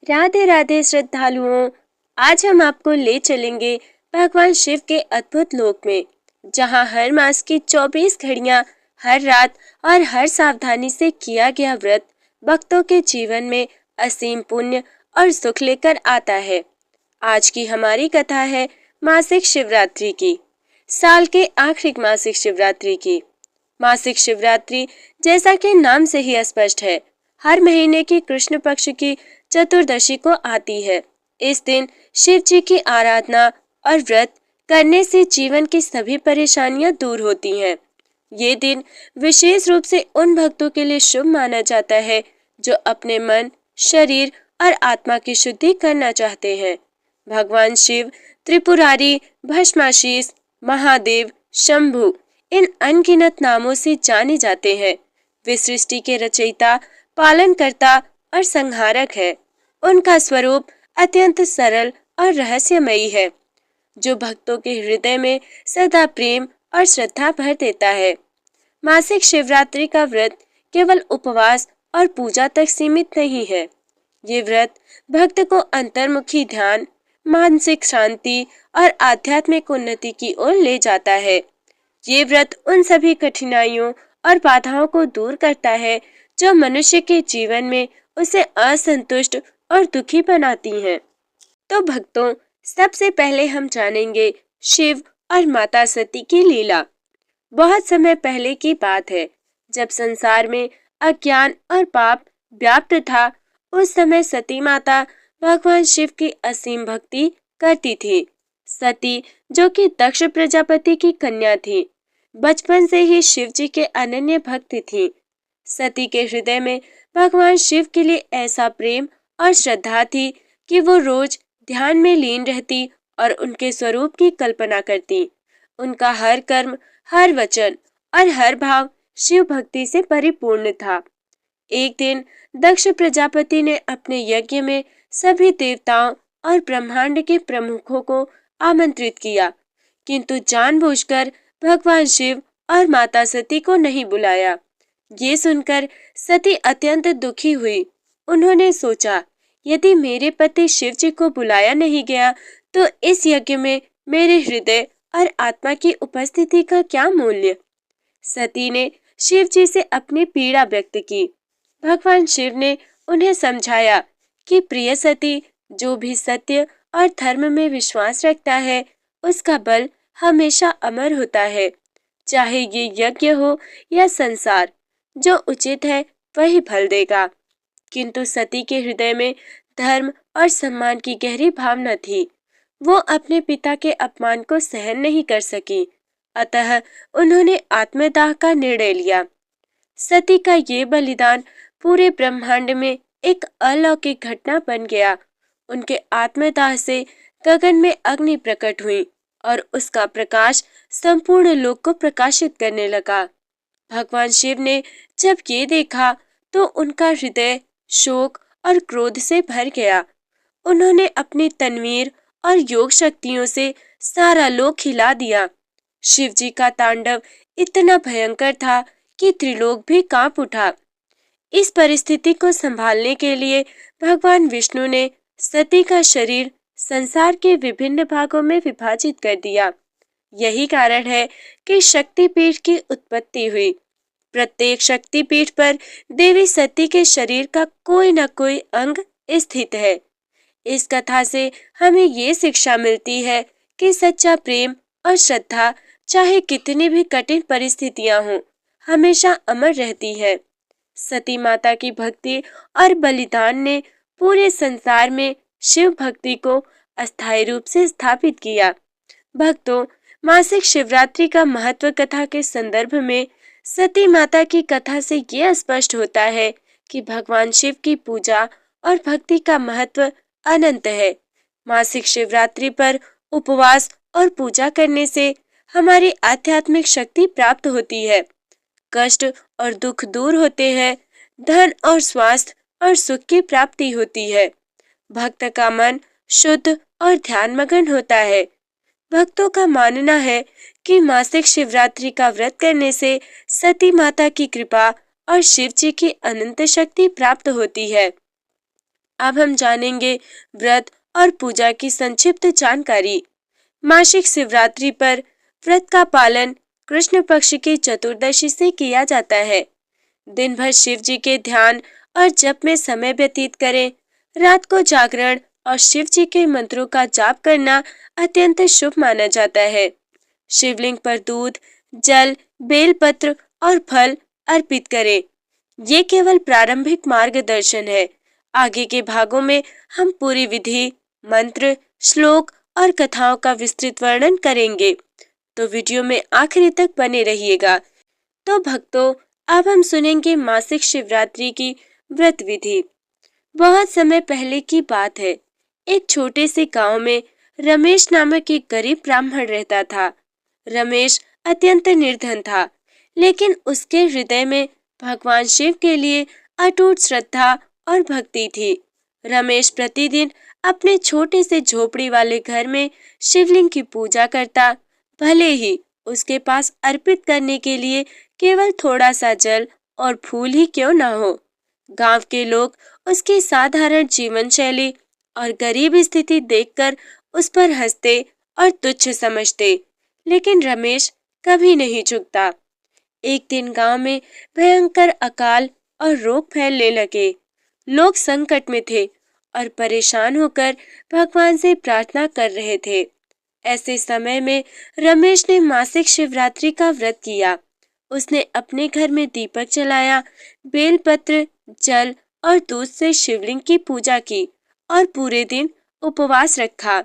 राधे राधे श्रद्धालुओं। आज हम आपको ले चलेंगे भगवान शिव के अद्भुत लोक में, जहां हर मास की 24 घड़ियां, हर रात और हर सावधानी से किया गया व्रत भक्तों के जीवन में असीम पुण्य और सुख लेकर आता है। आज की हमारी कथा है मासिक शिवरात्रि की, साल के आखिरी मासिक शिवरात्रि की। मासिक शिवरात्रि, जैसा कि नाम से ही स्पष्ट है, हर महीने की कृष्ण पक्ष की चतुर्दशी को आती है। इस दिन शिव जी की आराधना और व्रत करने से जीवन की सभी परेशानियां दूर होती हैं। ये दिन विशेष रूप से उन भक्तों के लिए शुभ माना जाता है जो अपने मन, शरीर और आत्मा की शुद्धि करना चाहते हैं। भगवान शिव त्रिपुरारी, भस्माशीष, महादेव, शंभु इन अनगिनत नामों से जाने जाते हैं। वे सृष्टि के रचयिता, पालनकर्ता और संहारक है। उनका स्वरूप अत्यंत सरल और रहस्यमयी है, जो भक्तों के हृदय में सदा प्रेम और श्रद्धा भर देता है। मासिक शिवरात्रि का व्रत केवल उपवास और पूजा तक सीमित नहीं है। ये व्रत भक्त को अंतर्मुखी ध्यान, मानसिक शांति और आध्यात्मिक उन्नति की ओर ले जाता है। ये व्रत उन सभी कठिनाइयों और बाधाओं को दूर करता है जो मनुष्य के जीवन में उसे असंतुष्ट और दुखी बनाती हैं। तो भक्तों, सबसे पहले हम जानेंगे शिव और माता सती की लीला। बहुत समय पहले की बात है, जब संसार में अज्ञान और पाप व्याप्त था। उस समय सती माता भगवान शिव की असीम भक्ति करती थी। सती, जो कि दक्ष प्रजापति की कन्या थी, बचपन से ही शिव जी के अनन्य भक्त थी। सती के हृदय में भगवान शिव के लिए ऐसा प्रेम और श्रद्धा थी कि वो रोज ध्यान में लीन रहती और उनके स्वरूप की कल्पना करती। उनका हर कर्म, हर वचन और हर भाव शिव भक्ति से परिपूर्ण था। एक दिन दक्ष प्रजापति ने अपने यज्ञ में सभी देवताओं और ब्रह्मांड के प्रमुखों को आमंत्रित किया, किंतु जानबूझकर भगवान शिव और माता सती को नहीं बुलाया। ये सुनकर सती अत्यंत दुखी हुई। उन्होंने सोचा, यदि मेरे पति शिव जी को बुलाया नहीं गया तो इस यज्ञ में मेरे हृदय और आत्मा की उपस्थिति का क्या मूल्य। सती ने शिव जी से अपनी पीड़ा व्यक्त की। भगवान शिव ने उन्हें समझाया कि प्रिय सती, जो भी सत्य और धर्म में विश्वास रखता है, उसका बल हमेशा अमर होता है। चाहे ये यज्ञ हो या संसार, जो उचित है वही फल देगा। किंतु सती के हृदय में धर्म और सम्मान की गहरी भावना थी। वो अपने पिता के अपमान को सहन नहीं कर सकी, अतः उन्होंने आत्मदाह का निर्णय लिया। सती का ये बलिदान पूरे ब्रह्मांड में एक अलौकिक घटना बन गया। उनके आत्मदाह से गगन में अग्नि प्रकट हुई और उसका प्रकाश संपूर्ण लोक को प्रकाशित करने लगा। भगवान शिव ने जब ये देखा तो उनका हृदय शोक और क्रोध से भर गया। उन्होंने अपनी तनवीर और योग शक्तियों से सारा लोक हिला दिया। शिव जी का तांडव इतना भयंकर था कि त्रिलोक भी कांप उठा। इस परिस्थिति को संभालने के लिए भगवान विष्णु ने सती का शरीर संसार के विभिन्न भागों में विभाजित कर दिया। यही कारण है कि शक्तिपीठ की उत्पत्ति हुई। प्रत्येक शक्तिपीठ पर देवी सती के शरीर का कोई न कोई अंग स्थित है। इस कथा से हमें ये शिक्षा मिलती है कि सच्चा प्रेम और श्रद्धा, चाहे कितनी भी कठिन परिस्थितियां हों, हमेशा अमर रहती है। सती माता की भक्ति और बलिदान ने पूरे संसार में शिव भक्ति को अस्थायी रूप से स्थापित किया। भक्तों, मासिक शिवरात्रि का महत्व कथा के संदर्भ में सती माता की कथा से यह स्पष्ट होता है कि भगवान शिव की पूजा और भक्ति का महत्व अनंत है। मासिक शिवरात्रि पर उपवास और पूजा करने से हमारी आध्यात्मिक शक्ति प्राप्त होती है, कष्ट और दुख दूर होते हैं, धन और स्वास्थ्य और सुख की प्राप्ति होती है। भक्त का मन शुद्ध और ध्यानमग्न होता है। भक्तों का मानना है कि मासिक शिवरात्रि का व्रत करने से सती माता की कृपा और शिव जी की अनंत शक्ति प्राप्त होती है। अब हम जानेंगे व्रत और पूजा की संक्षिप्त जानकारी। मासिक शिवरात्रि पर व्रत का पालन कृष्ण पक्ष की चतुर्दशी से किया जाता है। दिन भर शिव जी के ध्यान और जप में समय व्यतीत करें। रात को जागरण और शिव जी के मंत्रों का जाप करना अत्यंत शुभ माना जाता है। शिवलिंग पर दूध, जल, बेलपत्र और फल अर्पित करें। ये केवल प्रारंभिक मार्गदर्शन है। आगे के भागों में हम पूरी विधि, मंत्र, श्लोक और कथाओं का विस्तृत वर्णन करेंगे, तो वीडियो में आखिरी तक बने रहिएगा। तो भक्तों, अब हम सुनेंगे मासिक शिवरात्रि की व्रत विधि। बहुत समय पहले की बात है। एक छोटे से गांव में रमेश नामक एक गरीब ब्राह्मण रहता था। रमेश अत्यंत निर्धन था, लेकिन उसके हृदय में भगवान शिव के लिए अटूट श्रद्धा और भक्ति थी। रमेश प्रतिदिन अपने छोटे से झोपड़ी वाले घर में शिवलिंग की पूजा करता, भले ही उसके पास अर्पित करने के लिए केवल थोड़ा सा जल और फूल ही क्यों न हो। गांव के लोग उसकी साधारण जीवन शैली और गरीब स्थिति देखकर उस पर हंसते और तुच्छ समझते, लेकिन रमेश कभी नहीं झुकता। एक दिन गांव में भयंकर अकाल और रोग फैलने लगे। लोग संकट में थे और परेशान होकर भगवान से प्रार्थना कर रहे थे। ऐसे समय में रमेश ने मासिक शिवरात्रि का व्रत किया। उसने अपने घर में दीपक जलाया, बेलपत्र, जल और दूध से शिवलिंग की पूजा की और पूरे दिन उपवास रखा।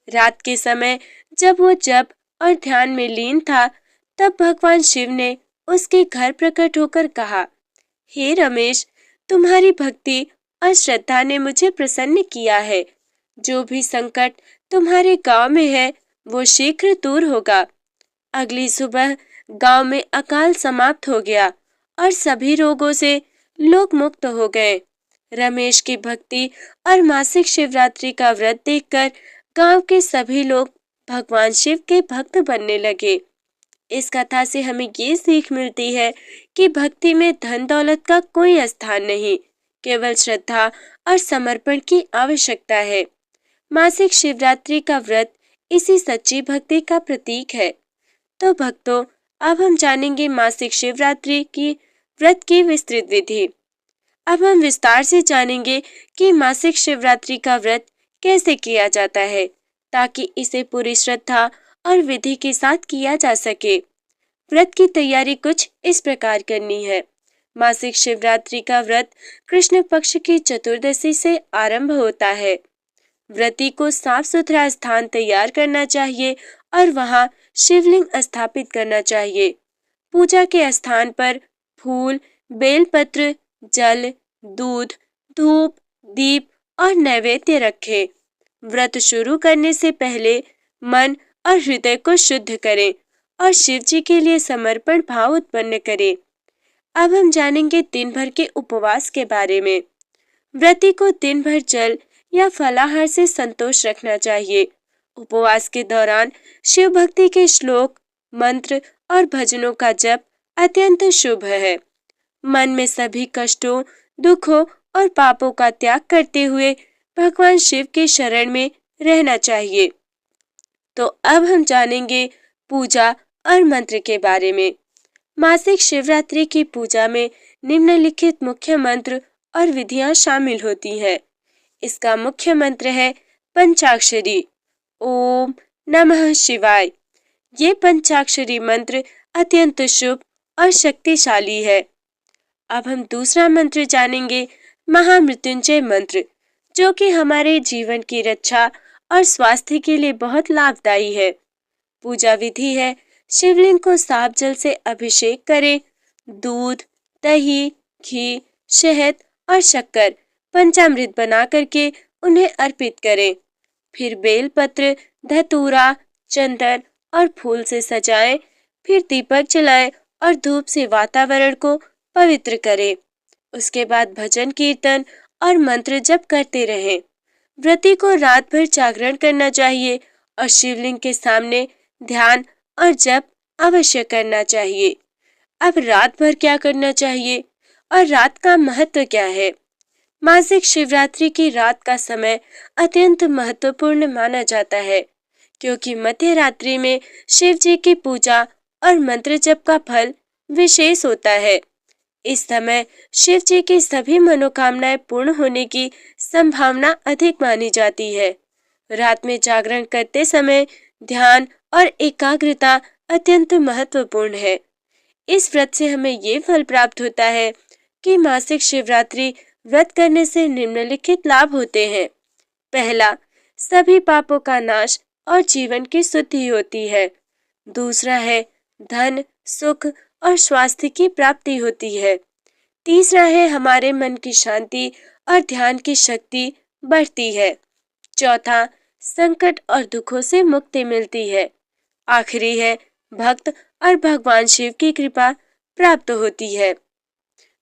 रात के समय जब वो जप और ध्यान में लीन था, तब भगवान शिव ने उसके घर प्रकट होकर कहा, हे रमेश, तुम्हारी भक्ति और श्रद्धा ने मुझे प्रसन्न किया है। जो भी संकट तुम्हारे गांव में है वो शीघ्र दूर होगा। अगली सुबह गांव में अकाल समाप्त हो गया और सभी रोगों से लोग मुक्त हो गए। रमेश की भक्ति और मासिक शिवरात्रि का व्रत देखकर गांव के सभी लोग भगवान शिव के भक्त बनने लगे। इस कथा से हमें ये सीख मिलती है कि भक्ति में धन दौलत का कोई स्थान नहीं, केवल श्रद्धा और समर्पण की आवश्यकता है। मासिक शिवरात्रि का व्रत इसी सच्ची भक्ति का प्रतीक है। तो भक्तों, अब हम जानेंगे मासिक शिवरात्रि की व्रत की विस्तृत विधि। अब हम विस्तार से जानेंगे कि मासिक शिवरात्रि का व्रत कैसे किया जाता है, ताकि इसे पूरी श्रद्धा और विधि के साथ किया जा सके। व्रत की तैयारी कुछ इस प्रकार करनी है। मासिक शिवरात्रि का व्रत कृष्ण पक्ष की चतुर्दशी से आरंभ होता है। व्रती को साफ सुथरा स्थान तैयार करना चाहिए और वहां शिवलिंग स्थापित करना चाहिए। पूजा के स्थान पर फूल, बेलपत्र, जल, दूध, धूप, दीप और नैवेद्य रखें। व्रत शुरू करने से पहले मन और हृदय को शुद्ध करें और शिव जी के लिए समर्पण भाव उत्पन्न करें। अब हम जानेंगे दिन भर के उपवास के बारे में। व्रती को दिन भर जल या फलाहार से संतोष रखना चाहिए। उपवास के दौरान शिव भक्ति के श्लोक, मंत्र और भजनों का जप अत्यंत शुभ है। मन में सभी कष्टों, दुखों और पापों का त्याग करते हुए भगवान शिव के शरण में रहना चाहिए। तो अब हम जानेंगे पूजा और मंत्र के बारे में। मासिक शिवरात्रि की पूजा में निम्नलिखित मुख्य मंत्र और विधियां शामिल होती हैं। इसका मुख्य मंत्र है पंचाक्षरी, ओम नमः शिवाय। ये पंचाक्षरी मंत्र अत्यंत शुभ और शक्तिशाली है। अब हम दूसरा मंत्र जानेंगे, महामृत्युंजय मंत्र, जो कि हमारे जीवन की रक्षा और स्वास्थ्य के लिए बहुत लाभदायी है। पूजा विधि है, शिवलिंग को साफ जल से अभिषेक करें। दूध, दही, घी, शहद और शक्कर पंचामृत बना करके उन्हें अर्पित करें। फिर बेलपत्र, धतूरा, चंदन और फूल से सजाएं। फिर दीपक जलाएं और धूप से वातावरण को पवित्र करें। उसके बाद भजन, कीर्तन और मंत्र जप करते रहें। व्रती को रात भर जागरण करना चाहिए और शिवलिंग के सामने ध्यान और जप अवश्य करना चाहिए। अब रात भर क्या करना चाहिए और रात का महत्व क्या है? मासिक शिवरात्रि की रात का समय अत्यंत महत्वपूर्ण माना जाता है, क्योंकि मध्य रात्रि में शिव जी की पूजा और मंत्र जप का फल विशेष होता है। इस समय शिव जी की सभी मनोकामनाएं पूर्ण होने की संभावना अधिक मानी जाती है। रात में जागरण करते समय ध्यान और एकाग्रता अत्यंत महत्वपूर्ण है। इस व्रत से हमें ये फल प्राप्त होता है कि मासिक शिवरात्रि व्रत करने से निम्नलिखित लाभ होते हैं। पहला, सभी पापों का नाश और जीवन की शुद्धि होती है। दूसरा है, धन, सुख और स्वास्थ्य की प्राप्ति होती है। तीसरा है, हमारे मन की शांति और ध्यान की शक्ति बढ़ती है। चौथा, संकट और दुखों से मुक्ति मिलती है। आखिरी है, भक्त और भगवान शिव की कृपा प्राप्त होती है।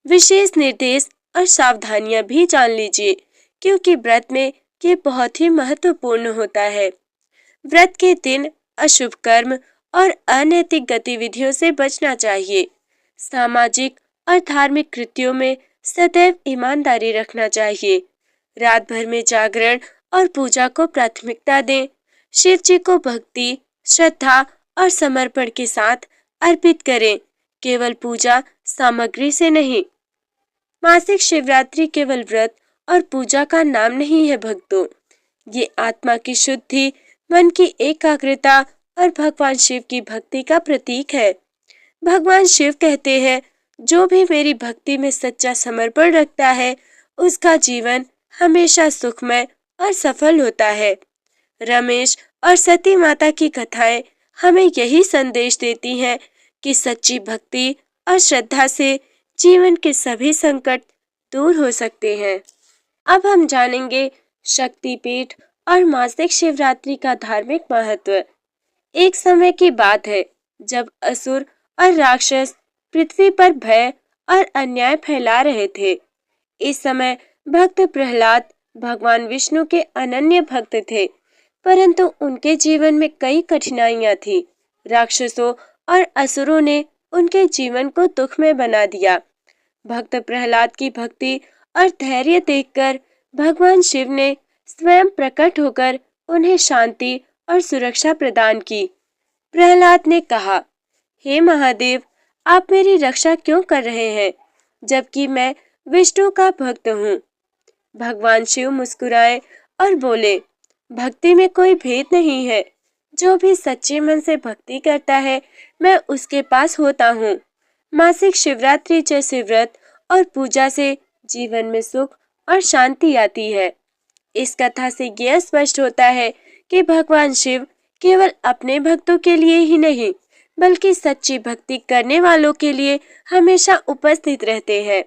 विशेष निर्देश और सावधानियां भी जान लीजिए, क्योंकि व्रत में ये बहुत ही महत्वपूर्ण होता है। व्रत के दिन अशुभ कर्म और अनैतिक गतिविधियों से बचना चाहिए। सामाजिक और धार्मिक कृत्यों में सदैव ईमानदारी रखना चाहिए। रात भर में जागरण और पूजा को प्राथमिकता दें। शिव जी को भक्ति, श्रद्धा और समर्पण के साथ अर्पित करें, केवल पूजा सामग्री से नहीं। मासिक शिवरात्रि केवल व्रत और पूजा का नाम नहीं है भक्तों, ये आत्मा की शुद्धि, मन की एकाग्रता और भगवान शिव की भक्ति का प्रतीक है। भगवान शिव कहते हैं, जो भी मेरी भक्ति में सच्चा समर्पण रखता है, उसका जीवन हमेशा सुखमय और सफल होता है। रमेश और सती माता की कथाएं हमें यही संदेश देती हैं कि सच्ची भक्ति और श्रद्धा से जीवन के सभी संकट दूर हो सकते हैं। अब हम जानेंगे शक्तिपीठ और मासिक शिवरात्रि का धार्मिक महत्व। एक समय की बात है जब असुर और राक्षस पृथ्वी पर भय और अन्याय फैला रहे थे। इस समय भक्त प्रहलाद भगवान विष्णु के अनन्य भक्त थे, परंतु उनके जीवन में कई कठिनाइयां थी। राक्षसों और असुरों ने उनके जीवन को दुखमय बना दिया। भक्त प्रहलाद की भक्ति और धैर्य देखकर भगवान शिव ने स्वयं प्रकट होकर उन्हें शांति और सुरक्षा प्रदान की। प्रहलाद ने कहा, हे महादेव, आप मेरी रक्षा क्यों कर रहे हैं, जबकि मैं विष्णु का भक्त हूँ। भगवान शिव मुस्कुराए और बोले, भक्ति में कोई भेद नहीं है। जो भी सच्चे मन से भक्ति करता है, मैं उसके पास होता हूँ। मासिक शिवरात्रि जैसे व्रत और पूजा से जीवन में सुख और शांति आती है। इस कथा से यह स्पष्ट होता है कि भगवान शिव केवल अपने भक्तों के लिए ही नहीं, बल्कि सच्ची भक्ति करने वालों के लिए हमेशा उपस्थित रहते हैं।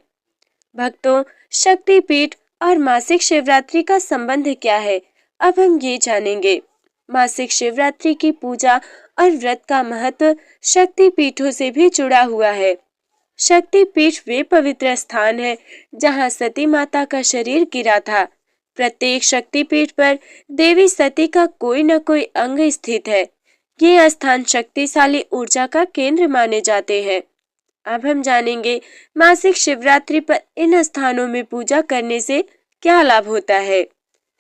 भक्तों, शक्तिपीठ और मासिक शिवरात्रि का संबंध क्या है, अब हम ये जानेंगे। मासिक शिवरात्रि की पूजा और व्रत का महत्व शक्तिपीठों से भी जुड़ा हुआ है। शक्तिपीठ वे पवित्र स्थान है जहाँ सती माता का शरीर गिरा था। प्रत्येक शक्तिपीठ पर देवी सती का कोई न कोई अंग स्थित है। ये स्थान शक्तिशाली ऊर्जा का केंद्र माने जाते हैं। अब हम जानेंगे मासिक शिवरात्रि पर इन स्थानों में पूजा करने से क्या लाभ होता है।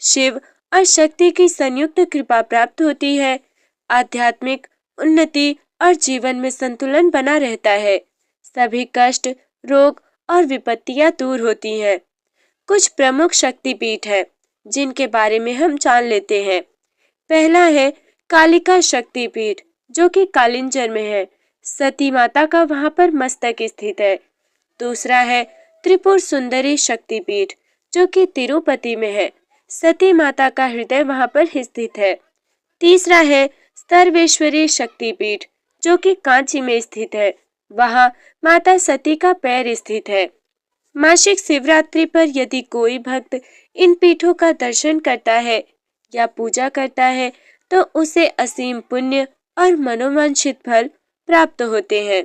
शिव और शक्ति की संयुक्त कृपा प्राप्त होती है। आध्यात्मिक उन्नति और जीवन में संतुलन बना रहता है। सभी कष्ट, रोग और विपत्तियां दूर होती हैं। कुछ प्रमुख शक्तिपीठ हैं जिनके बारे में हम जान लेते हैं। पहला है कालिका शक्तिपीठ, जो कि कालिंजर में है। सती माता का वहां पर मस्तक स्थित है। दूसरा है त्रिपुर सुंदरी शक्तिपीठ, जो कि तिरुपति में है। सती माता का हृदय वहां पर स्थित है। तीसरा है सर्वेश्वरी शक्तिपीठ, जो कि कांची में स्थित है। वहां माता सती का पैर स्थित है। मासिक शिवरात्रि पर यदि कोई भक्त इन पीठों का दर्शन करता है या पूजा करता है, तो उसे असीम पुण्य और मनोवांछित फल प्राप्त होते हैं।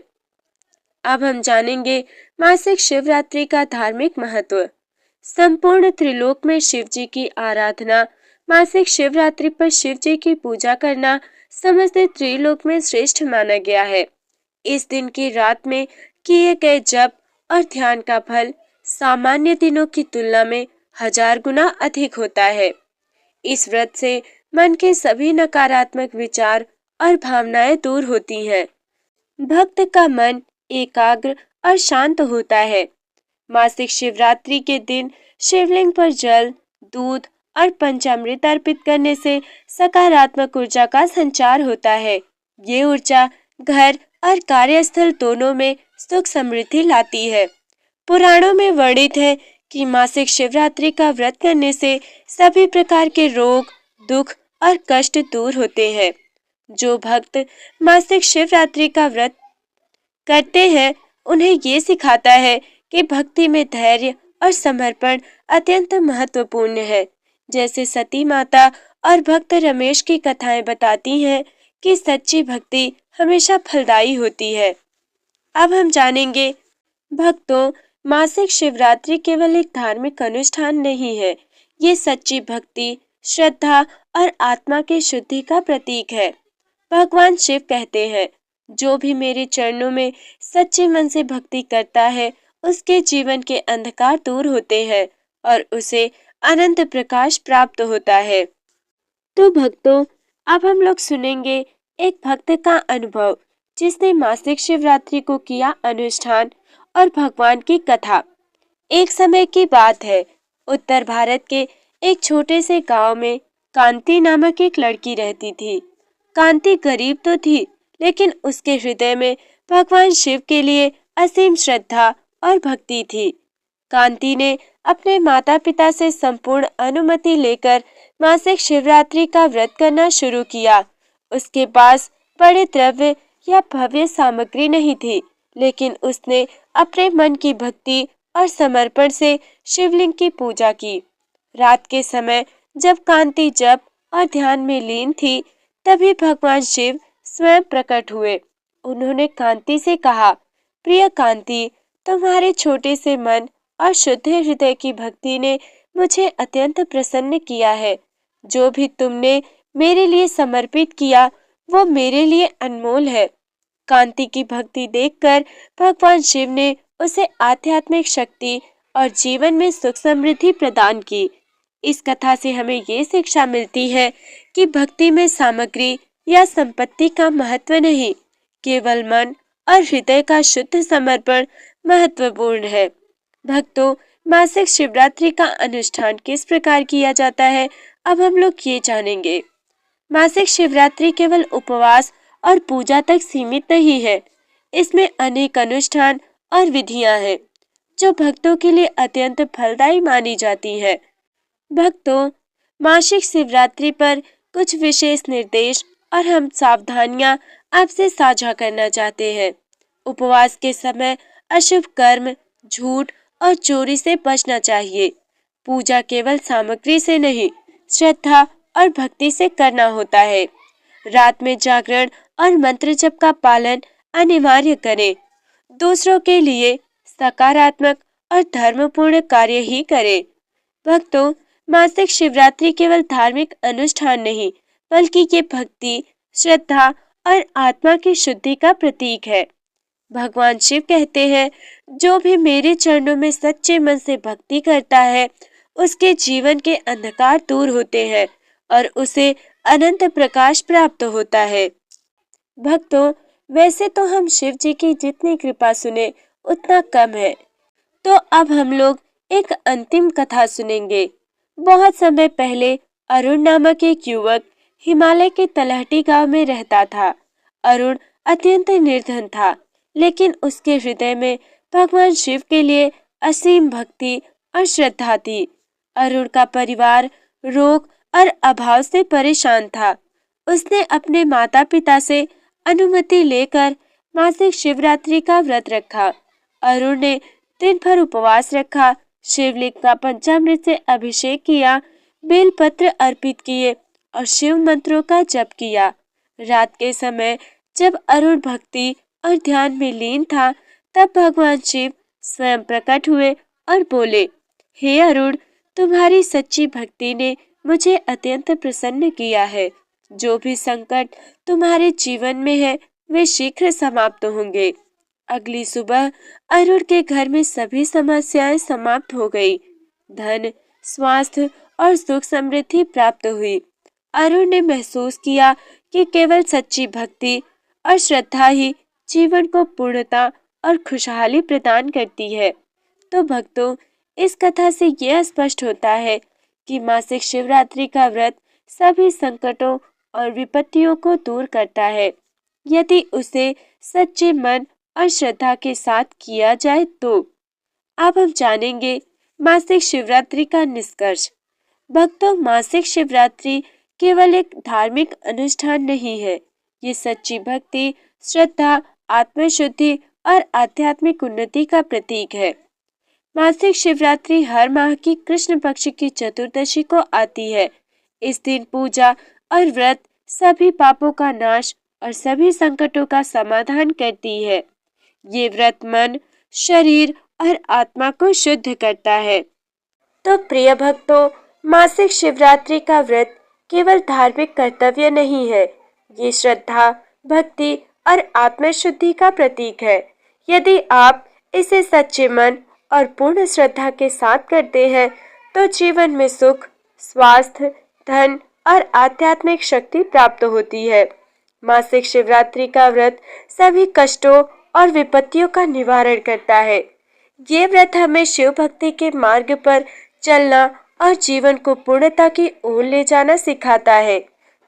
अब हम जानेंगे मासिक शिवरात्रि का धार्मिक महत्व। संपूर्ण त्रिलोक में शिव जी की आराधना, मासिक शिवरात्रि पर शिव जी की पूजा करना समस्त त्रिलोक में श्रेष्ठ माना गया है। इस दिन की रात में किए गए जप और ध्यान का फल सामान्य दिनों की तुलना में 1000 गुना अधिक होता है। इस व्रत से मन के सभी नकारात्मक विचार और भावनाएं दूर होती हैं। भक्त का मन एकाग्र और शांत होता है। मासिक शिवरात्रि के दिन शिवलिंग पर जल, दूध और पंचामृत अर्पित करने से सकारात्मक ऊर्जा का संचार होता है। ये ऊर्जा घर और कार्यस्थल दोनों में सुख समृद्धि लाती है। पुराणों में वर्णित है कि मासिक शिवरात्रि का व्रत करने से सभी प्रकार के रोग, दुख और कष्ट दूर होते हैं। जो भक्त मासिक शिवरात्रि का व्रत करते हैं, उन्हें ये सिखाता है कि भक्ति में धैर्य और समर्पण अत्यंत महत्वपूर्ण है। जैसे सती माता और भक्त रमेश की कथाएं बताती हैं कि सच्ची भक्ति हमेशा फलदायी होती है। अब हम जानेंगे, भक्तों, मासिक शिवरात्रि केवल एक धार्मिक अनुष्ठान नहीं है, ये सच्ची भक्ति, श्रद्धा और आत्मा की शुद्धि का प्रतीक है। भगवान शिव कहते हैं, जो भी मेरे चरणों में सच्चे मन से भक्ति करता है, उसके जीवन के अंधकार दूर होते हैं और उसे अनंत प्रकाश प्राप्त होता है। तो भक्तों, अब हम लोग सुनेंगे एक भक्त का अनुभव जिसने मासिक शिवरात्रि को किया अनुष्ठान और भगवान की कथा। एक समय की बात है, उत्तर भारत के एक छोटे से गांव में कांति नामक एक लड़की रहती थी। कांति गरीब तो थी, लेकिन उसके हृदय में भगवान शिव के लिए असीम श्रद्धा और भक्ति थी। कांति ने अपने माता पिता से संपूर्ण अनुमति लेकर मासिक शिवरात्रि का व्रत करना शुरू किया। उसके पास बड़े द्रव्य या भव्य सामग्री नहीं थी, लेकिन उसने अपने मन की भक्ति और समर्पण से शिवलिंग की पूजा की। रात के समय जब कांति जप और ध्यान में लीन थी, तभी भगवान शिव स्वयं प्रकट हुए। उन्होंने कांति से कहा, प्रिय कांति, तुम्हारे छोटे से मन और शुद्ध हृदय की भक्ति ने मुझे अत्यंत प्रसन्न किया है। जो भी तुमने मेरे लिए समर्पित किया, वो मेरे लिए अनमोल है। कांति की भक्ति देखकर भगवान शिव ने उसे आध्यात्मिक शक्ति और जीवन में सुख समृद्धि प्रदान की। इस कथा से हमें ये शिक्षा मिलती है कि भक्ति में सामग्री या संपत्ति का महत्व नहीं, केवल मन और हृदय का शुद्ध समर्पण महत्वपूर्ण है। भक्तों, मासिक शिवरात्रि का अनुष्ठान किस प्रकार किया जाता है, अब हम लोग ये जानेंगे। मासिक शिवरात्रि केवल उपवास और पूजा तक सीमित नहीं है। इसमें अनेक अनुष्ठान और विधियां हैं, जो भक्तों के लिए अत्यंत फलदायी मानी जाती है। भक्तों, मासिक शिवरात्रि पर कुछ विशेष निर्देश और हम सावधानियां आपसे साझा करना चाहते हैं। उपवास के समय अशुभ कर्म, झूठ और चोरी से बचना चाहिए। पूजा केवल सामग्री से नहीं, श्रद्धा और भक्ति से करना होता है। रात में जागरण और मंत्र जप का पालन अनिवार्य करें। दूसरों के लिए सकारात्मक और धर्मपूर्ण कार्य ही करें। भक्तों, मासिक शिवरात्रि केवल धार्मिक अनुष्ठान नहीं, बल्कि ये भक्ति, श्रद्धा और आत्मा की शुद्धि का प्रतीक है। भगवान शिव कहते हैं, जो भी मेरे चरणों में सच्चे मन से भक्ति करता है, उसके जीवन के अंधकार दूर होते हैं और उसे अनंत प्रकाश प्राप्त होता है। भक्तों, वैसे तो हम शिव जी की जितनी कृपा सुने उतना कम है। तो अब हम लोग एक अंतिम कथा सुनेंगे। बहुत समय पहले अरुण नामक एक युवक हिमालय के तलहटी गांव में रहता था। अरुण अत्यंत निर्धन था, लेकिन उसके हृदय में भगवान शिव के लिए असीम भक्ति और श्रद्धा थी। अरुण का परिवार रोग और अभाव से परेशान था। उसने अपने माता पिता से अनुमति लेकर मासिक शिवरात्रि का व्रत रखा। अरुण ने दिन भर उपवास रखा, शिवलिंग का पंचामृत से अभिषेक किया, बेलपत्र अर्पित किए और शिव मंत्रों का जप किया। रात के समय जब अरुण भक्ति और ध्यान में लीन था, तब भगवान शिव स्वयं प्रकट हुए और बोले, हे अरुण, तुम्हारी सच्ची भक्ति ने मुझे अत्यंत प्रसन्न किया है। जो भी संकट तुम्हारे जीवन में है, वे शीघ्र समाप्त होंगे। अगली सुबह अरुण के घर में सभी समस्याएं समाप्त हो गई। धन, स्वास्थ्य और सुख समृद्धि प्राप्त हुई। अरुण ने महसूस किया कि केवल सच्ची भक्ति और श्रद्धा ही जीवन को पूर्णता और खुशहाली प्रदान करती है। तो भक्तों, इस कथा से यह स्पष्ट होता है कि मासिक शिवरात्रि का व्रत सभी संकटों और विपत्तियों को दूर करता है, यदि उसे सच्चे मन और श्रद्धा के साथ किया जाए तो। अब हम जानेंगे मासिक शिवरात्रि का निष्कर्ष। भक्तों, मासिक शिवरात्रि केवल एक धार्मिक अनुष्ठान नहीं है, ये सच्ची भक्ति, श्रद्धा, आत्मशुद्धि और आध्यात्मिक उन्नति का प्रतीक है। मासिक शिवरात्रि हर माह की कृष्ण पक्ष की चतुर्दशी को आती है। इस दिन पूजा और व्रत सभी पापों का नाश और सभी संकटों का समाधान करती है। ये व्रत मन, शरीर और आत्मा को शुद्ध करता है। तो प्रिय भक्तों, मासिक शिवरात्रि का व्रत केवल धार्मिक कर्तव्य नहीं है, ये श्रद्धा, भक्ति और आत्मशुद्धि का प्रतीक है। यदि आप इसे सच्चे मन और पूर्ण श्रद्धा के साथ करते हैं तो जीवन में सुख, स्वास्थ्य, धन और आध्यात्मिक शक्ति प्राप्त होती है। मासिक शिवरात्रि का व्रत सभी कष्टों और विपत्तियों का निवारण करता है। ये व्रत हमें शिव भक्ति के मार्ग पर चलना और जीवन को पूर्णता की ओर ले जाना सिखाता है।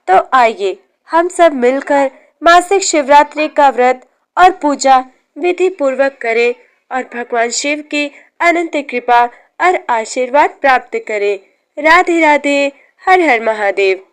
तो आइए हम सब मिलकर मासिक शिवरात्रि का व्रत और पूजा विधि पूर्वक करें और भगवान शिव की अनंत कृपा और आशीर्वाद प्राप्त करें। राधे राधे, हर हर महादेव।